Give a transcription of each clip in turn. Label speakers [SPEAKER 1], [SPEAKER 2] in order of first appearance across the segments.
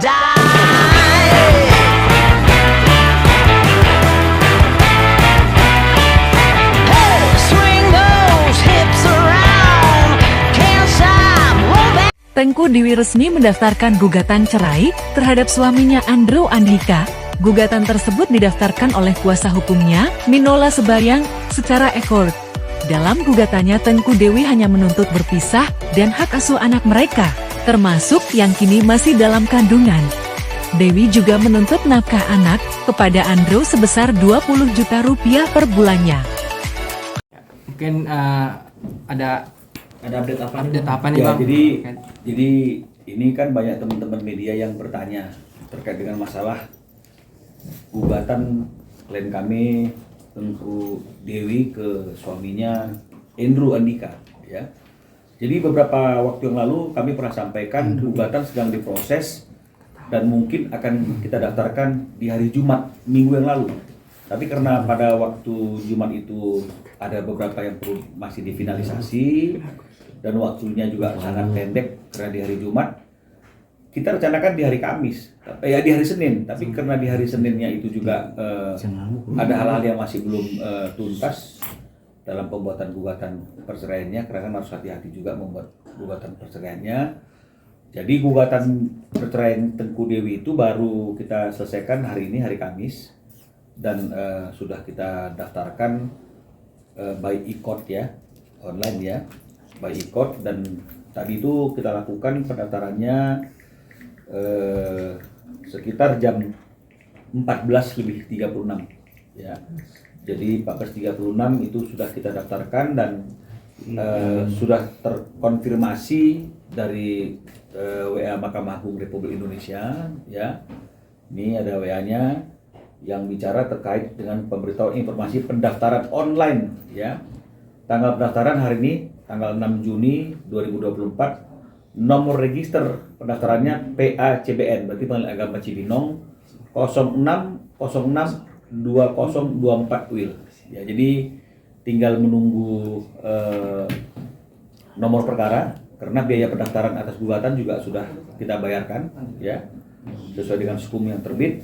[SPEAKER 1] die. Hey, swing those hips around. Can't stop, won't back.
[SPEAKER 2] Tengku Dewi resmi mendaftarkan gugatan cerai terhadap suaminya Andrew Andika. Gugatan tersebut didaftarkan oleh kuasa hukumnya, Minola Sebaryang, secara ekor. Dalam gugatannya Tengku Dewi hanya menuntut berpisah dan hak asuh anak mereka, termasuk yang kini masih dalam kandungan. Dewi juga menuntut nafkah anak kepada Andrew sebesar 20 juta rupiah per bulannya.
[SPEAKER 3] Mungkin ada
[SPEAKER 4] update apa
[SPEAKER 3] update apa nih
[SPEAKER 4] ya,
[SPEAKER 3] Bang?
[SPEAKER 4] jadi ini kan banyak teman-teman media yang bertanya terkait dengan masalah gugatan klien kami Tengku Dewi ke suaminya Andrew Andika ya. Jadi beberapa waktu yang lalu kami pernah sampaikan gugatan sedang diproses dan mungkin akan kita daftarkan di hari Jumat minggu yang lalu. Tapi karena pada waktu Jumat itu ada beberapa yang perlu masih difinalisasi dan waktunya juga sangat pendek karena di hari Jumat, kita rencanakan di hari Kamis, di hari Senin. Tapi karena di hari Seninnya itu juga ada hal-hal yang masih belum tuntas dalam pembuatan gugatan perceraiannya, karena kan harus hati-hati juga membuat gugatan perceraiannya. Jadi gugatan perceraian Tengku Dewi itu baru kita selesaikan hari ini, hari Kamis, dan sudah kita daftarkan by e-court ya, online ya, by e-court. Dan tadi itu kita lakukan pendaftarannya sekitar jam 14.36 ya. Jadi 14.36 itu sudah kita daftarkan dan sudah terkonfirmasi dari WA Mahkamah Agung Republik Indonesia ya. Ini ada WA-nya yang bicara terkait dengan pemberitahuan informasi pendaftaran online ya. Tanggal pendaftaran hari ini tanggal 6 Juni 2024. Nomor register pendaftarannya PACBN, berarti Pengadilan Agama Cibinong 06062024 WIL. Ya, jadi tinggal menunggu nomor perkara karena biaya pendaftaran atas gugatan juga sudah kita bayarkan ya sesuai dengan hukum yang terbit.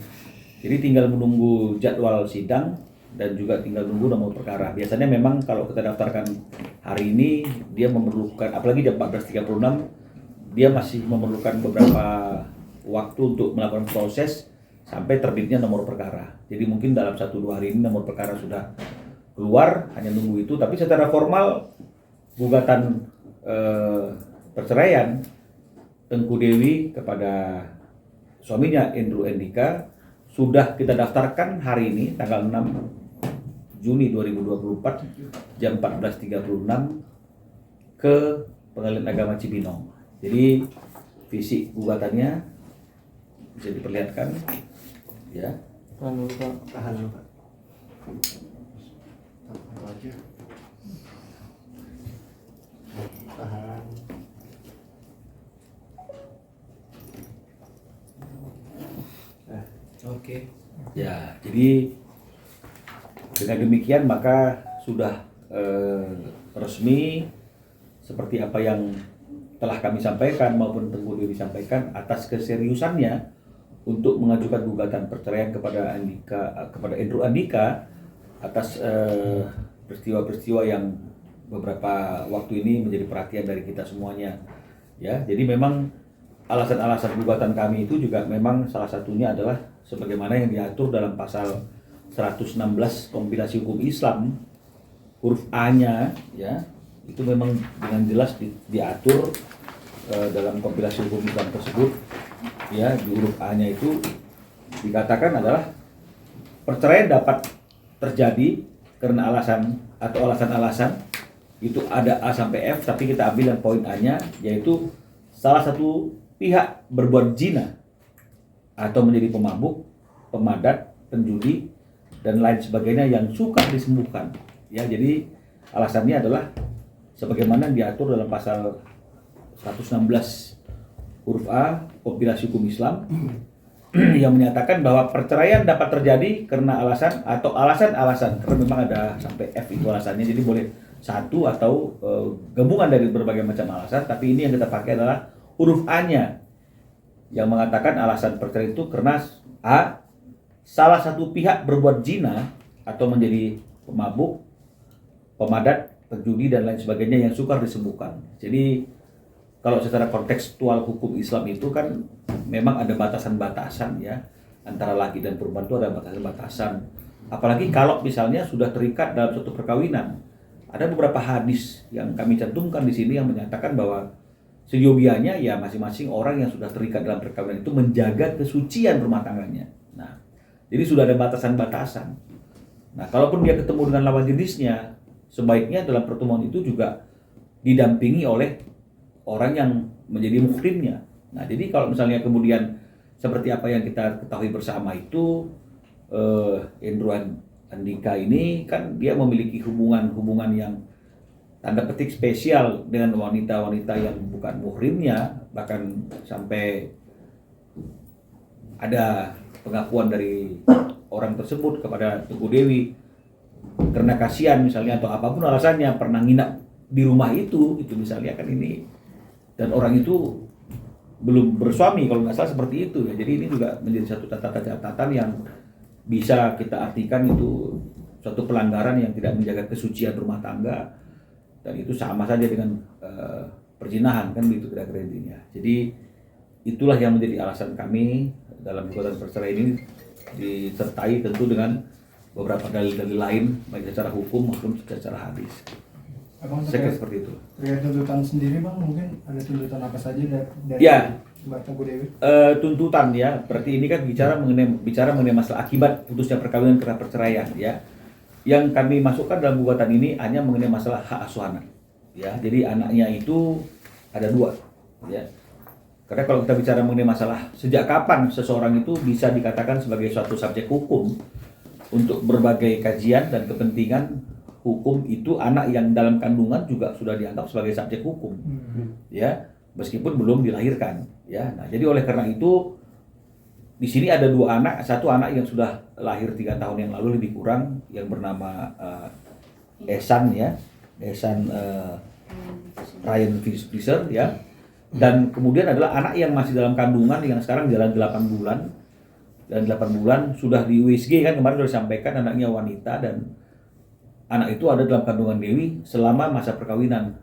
[SPEAKER 4] Jadi tinggal menunggu jadwal sidang dan juga tinggal menunggu nomor perkara. Biasanya memang kalau kita daftarkan hari ini dia memerlukan, apalagi jam 14.36, dia masih memerlukan beberapa waktu untuk melakukan proses sampai terbitnya nomor perkara. Jadi mungkin dalam 1-2 hari ini nomor perkara sudah keluar, hanya nunggu itu. Tapi secara formal gugatan perceraian Tengku Dewi kepada suaminya Andrew Andika sudah kita daftarkan hari ini tanggal 6 Juni 2024 jam 14.36 ke Pengadilan Agama Cibinong. Jadi fisik gugatannya bisa diperlihatkan ya.
[SPEAKER 3] Tahan dulu.
[SPEAKER 4] Oke. Ya, jadi dengan demikian maka sudah resmi seperti apa yang telah kami sampaikan maupun Tengku Dewi sampaikan atas keseriusannya untuk mengajukan gugatan perceraian kepada Andrew Andika atas peristiwa-peristiwa yang beberapa waktu ini menjadi perhatian dari kita semuanya ya. Jadi memang alasan-alasan gugatan kami itu juga memang salah satunya adalah sebagaimana yang diatur dalam pasal 116 kompilasi hukum Islam huruf A-nya ya. Itu memang dengan jelas diatur dalam kompilasi hukum Islam tersebut ya. Di huruf A-nya itu dikatakan adalah perceraian dapat terjadi karena alasan atau alasan-alasan itu ada A sampai F, tapi kita ambil yang poin A-nya, yaitu salah satu pihak berbuat zina atau menjadi pemabuk, pemadat, penjudi dan lain sebagainya yang sukar disembuhkan ya. Jadi alasannya adalah sebagaimana diatur dalam pasal 116 huruf A kompilasi hukum Islam yang menyatakan bahwa perceraian dapat terjadi karena alasan atau alasan-alasan, karena memang ada sampai F itu alasannya, jadi boleh satu atau gabungan dari berbagai macam alasan, tapi ini yang kita pakai adalah huruf A-nya yang mengatakan alasan perceraian itu karena A. Salah satu pihak berbuat zina atau menjadi pemabuk, pemadat, penjudi dan lain sebagainya yang sukar disembuhkan. Jadi kalau secara kontekstual hukum Islam itu kan memang ada batasan-batasan ya, antara laki dan perempuan itu ada batasan-batasan. Apalagi kalau misalnya sudah terikat dalam suatu perkawinan. Ada beberapa hadis yang kami cantumkan di sini yang menyatakan bahwa seyogianya ya masing-masing orang yang sudah terikat dalam perkawinan itu menjaga kesucian rumah tangganya. Nah, jadi sudah ada batasan-batasan. Nah, kalaupun dia ketemu dengan lawan jenisnya, sebaiknya dalam pertemuan itu juga didampingi oleh orang yang menjadi muhrimnya. Nah, jadi kalau misalnya kemudian seperti apa yang kita ketahui bersama itu, Andrew Andika ini kan dia memiliki hubungan yang tanda petik spesial dengan wanita-wanita yang bukan muhrimnya, bahkan sampai ada pengakuan dari orang tersebut kepada Teguh Dewi karena kasihan misalnya atau apapun alasannya pernah nginap di rumah itu misalnya kan ini, dan orang itu belum bersuami kalau nggak salah seperti itu ya. Jadi ini juga menjadi satu catatan yang bisa kita artikan itu suatu pelanggaran yang tidak menjaga kesucian rumah tangga, dan itu sama saja dengan perzinahan kan begitu kira-kira intinya. Jadi itulah yang menjadi alasan kami dalam gugatan perceraian ini, disertai tentu dengan beberapa dalil-dalil lain baik secara hukum maupun secara hadis.
[SPEAKER 5] Abang
[SPEAKER 4] Saya kira seperti itu.
[SPEAKER 5] Terkait tuntutan sendiri bang, mungkin ada tuntutan apa saja dari
[SPEAKER 4] Ya.
[SPEAKER 5] Mbak Teguh Dewi?
[SPEAKER 4] Tuntutan ya, berarti ini kan bicara mengenai masalah akibat putusnya perkawinan karena perceraian ya. Yang kami masukkan dalam gugatan ini hanya mengenai masalah hak asuh anak. Ya, jadi anaknya itu ada 2 ya. Karena kalau kita bicara mengenai masalah sejak kapan seseorang itu bisa dikatakan sebagai suatu subjek hukum, untuk berbagai kajian dan kepentingan hukum itu anak yang dalam kandungan juga sudah dianggap sebagai subjek hukum. Ya, meskipun belum dilahirkan ya. Nah, jadi oleh karena itu di sini ada 2 anak, satu anak yang sudah lahir 3 tahun yang lalu lebih kurang yang bernama Ehsan ya, Ehsan Ryan Fisher ya. Dan kemudian adalah anak yang masih dalam kandungan yang sekarang jalan 8 bulan. Dan 8 bulan sudah di USG kan kemarin sudah disampaikan anaknya wanita, dan anak itu ada dalam kandungan Dewi selama masa perkawinan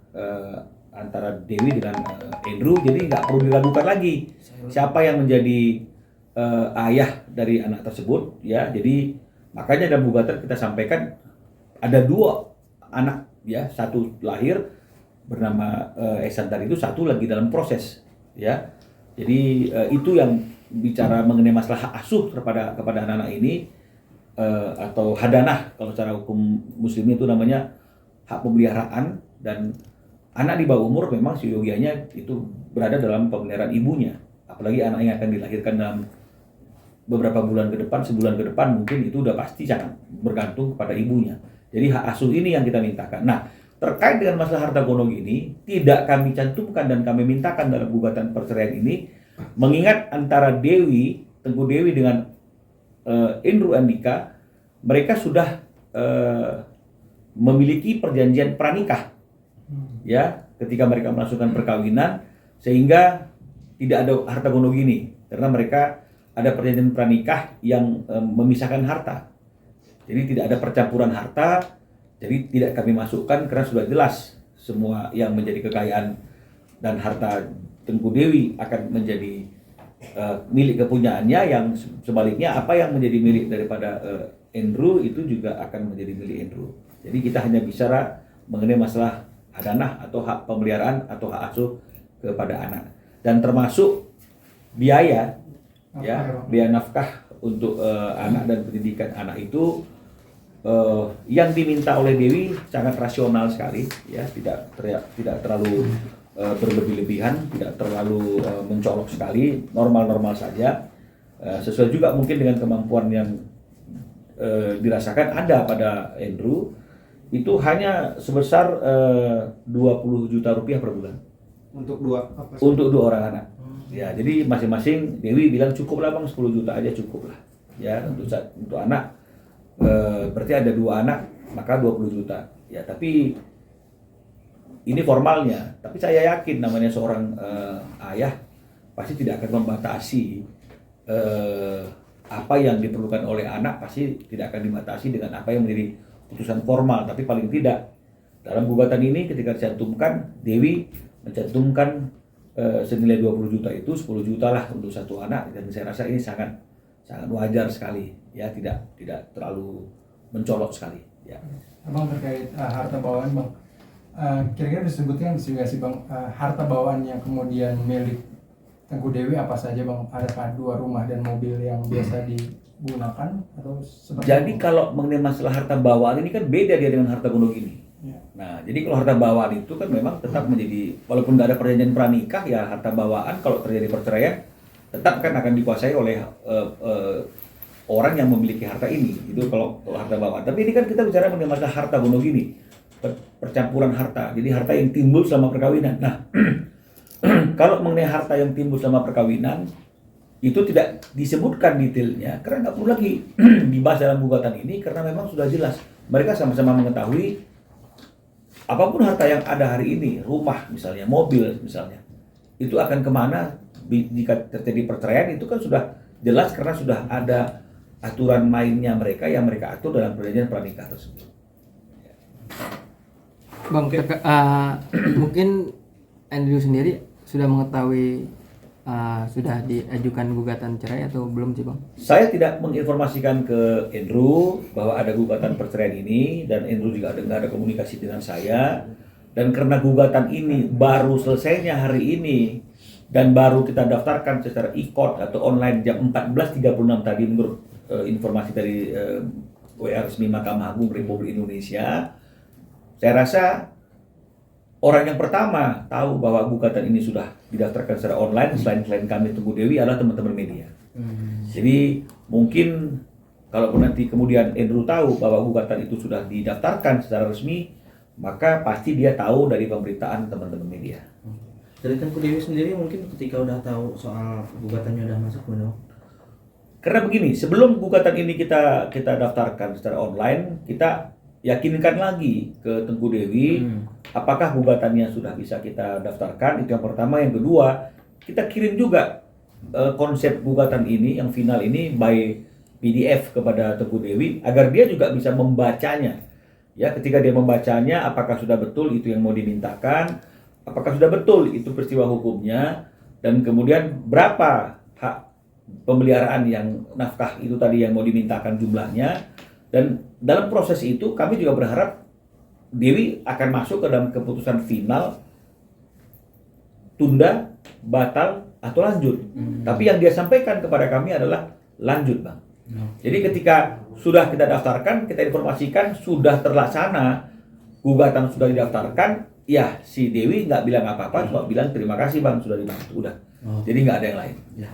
[SPEAKER 4] antara Dewi dengan Andrew. Jadi nggak perlu diragukan lagi siapa yang menjadi ayah dari anak tersebut ya. Jadi makanya dalam gugatan kita sampaikan ada 2 anak ya, satu lahir bernama Ehsan tadi itu, satu lagi dalam proses ya. Jadi itu yang bicara mengenai masalah hak asuh kepada anak-anak ini, atau hadanah kalau secara hukum muslim itu namanya hak pemeliharaan, dan anak di bawah umur memang seyogianya itu berada dalam pemeliharaan ibunya. Apalagi anak yang akan dilahirkan dalam beberapa bulan ke depan, sebulan ke depan mungkin itu udah pasti sangat bergantung kepada ibunya. Jadi hak asuh ini yang kita mintakan. Nah, terkait dengan masalah harta gono ini tidak kami cantumkan dan kami mintakan dalam gugatan perceraian ini, mengingat antara Teguh Dewi dengan Andrew Andika, mereka sudah memiliki perjanjian pranikah ya ketika mereka melangsungkan perkawinan, sehingga tidak ada harta gono gini karena mereka ada perjanjian pranikah yang memisahkan harta. Jadi tidak ada percampuran harta, jadi tidak kami masukkan karena sudah jelas semua yang menjadi kekayaan dan harta Teguh Dewi akan menjadi milik kepunyaannya, yang sebaliknya apa yang menjadi milik daripada Andrew itu juga akan menjadi milik Andrew. Jadi kita hanya bicara mengenai masalah hadanah atau hak pemeliharaan atau hak asuh kepada anak, dan termasuk biaya ya, biaya nafkah untuk anak dan pendidikan anak itu yang diminta oleh Dewi sangat rasional sekali ya, tidak terlalu berlebih-lebihan, tidak terlalu mencolok sekali, normal-normal saja, sesuai juga mungkin dengan kemampuan yang dirasakan ada pada Andrew. Itu hanya sebesar 20 juta rupiah per bulan
[SPEAKER 5] Untuk 2 apa sih?
[SPEAKER 4] untuk 2 orang anak. Ya, jadi masing-masing Dewi bilang cukup lah bang, 10 juta aja cukup lah ya untuk anak. Berarti ada 2 anak maka 20 juta ya. Tapi ini formalnya, tapi saya yakin namanya seorang ayah pasti tidak akan membatasi apa yang diperlukan oleh anak, pasti tidak akan dibatasi dengan apa yang menjadi putusan formal. Tapi paling tidak dalam gugatan ini ketika dicantumkan, Dewi mencantumkan senilai 20 juta itu 10 juta lah untuk satu anak, dan saya rasa ini sangat wajar sekali ya, tidak terlalu mencolok sekali ya.
[SPEAKER 5] Abang terkait harta bawaan Bang, kira-kira disebutkan juga sih Bang, harta bawaan yang kemudian milik Tengku Dewi apa saja Bang? Adakah 2 rumah dan mobil yang biasa digunakan atau seperti
[SPEAKER 4] Jadi
[SPEAKER 5] apa?
[SPEAKER 4] kalau mengenai masalah harta bawaan ini kan beda dia dengan harta gonok ini.
[SPEAKER 5] Ya.
[SPEAKER 4] Nah, jadi kalau harta bawaan itu kan memang tetap menjadi, walaupun nggak ada perjanjian pranikah ya, harta bawaan kalau terjadi perceraian tetap kan akan dikuasai oleh orang yang memiliki harta ini. Itu kalau harta bawaan. Tapi ini kan kita bicara mengenai masalah harta gonok ini, percampuran harta. Jadi harta yang timbul selama perkawinan. Nah, kalau mengenai harta yang timbul selama perkawinan itu tidak disebutkan detailnya karena nggak perlu lagi dibahas dalam gugatan ini, karena memang sudah jelas mereka sama-sama mengetahui apapun harta yang ada hari ini, rumah misalnya, mobil misalnya, itu akan kemana jika terjadi perceraian. Itu kan sudah jelas karena sudah ada aturan mainnya mereka yang mereka atur dalam perjanjian pranikah tersebut.
[SPEAKER 3] Bang, mungkin Andrew sendiri sudah mengetahui sudah diajukan gugatan cerai atau belum sih Bang?
[SPEAKER 4] Saya tidak menginformasikan ke Andrew bahwa ada gugatan perceraian ini, dan Andrew juga nggak ada komunikasi dengan saya. Dan karena gugatan ini baru selesainya hari ini dan baru kita daftarkan secara e-court atau online jam 14.36 tadi menurut informasi dari WA resmi Mahkamah Agung Republik Indonesia, saya rasa orang yang pertama tahu bahwa gugatan ini sudah didaftarkan secara online selain kami Tengku Dewi adalah teman-teman media. Jadi mungkin kalaupun nanti kemudian Andrew tahu bahwa gugatan itu sudah didaftarkan secara resmi, maka pasti dia tahu dari pemberitaan teman-teman media.
[SPEAKER 6] Dari Tengku Dewi sendiri mungkin ketika udah tahu soal gugatannya udah masuk benar.
[SPEAKER 4] Karena begini, sebelum gugatan ini kita daftarkan secara online, kita yakinkan lagi ke Tengku Dewi apakah gugatannya sudah bisa kita daftarkan. Itu yang pertama. Yang kedua, kita kirim juga konsep gugatan ini yang final ini by PDF kepada Tengku Dewi agar dia juga bisa membacanya. Ya, ketika dia membacanya, apakah sudah betul itu yang mau dimintakan, apakah sudah betul itu peristiwa hukumnya, dan kemudian berapa hak pemeliharaan yang nafkah itu tadi yang mau dimintakan jumlahnya. Dan dalam proses itu kami juga berharap Dewi akan masuk ke dalam keputusan final tunda, batal, atau lanjut. Tapi yang dia sampaikan kepada kami adalah lanjut Bang. Jadi ketika sudah kita daftarkan, kita informasikan sudah terlaksana, gugatan sudah didaftarkan, ya si Dewi nggak bilang apa-apa, cuma bilang terima kasih Bang sudah dibantu, udah. Jadi nggak ada yang lain.
[SPEAKER 6] Ya.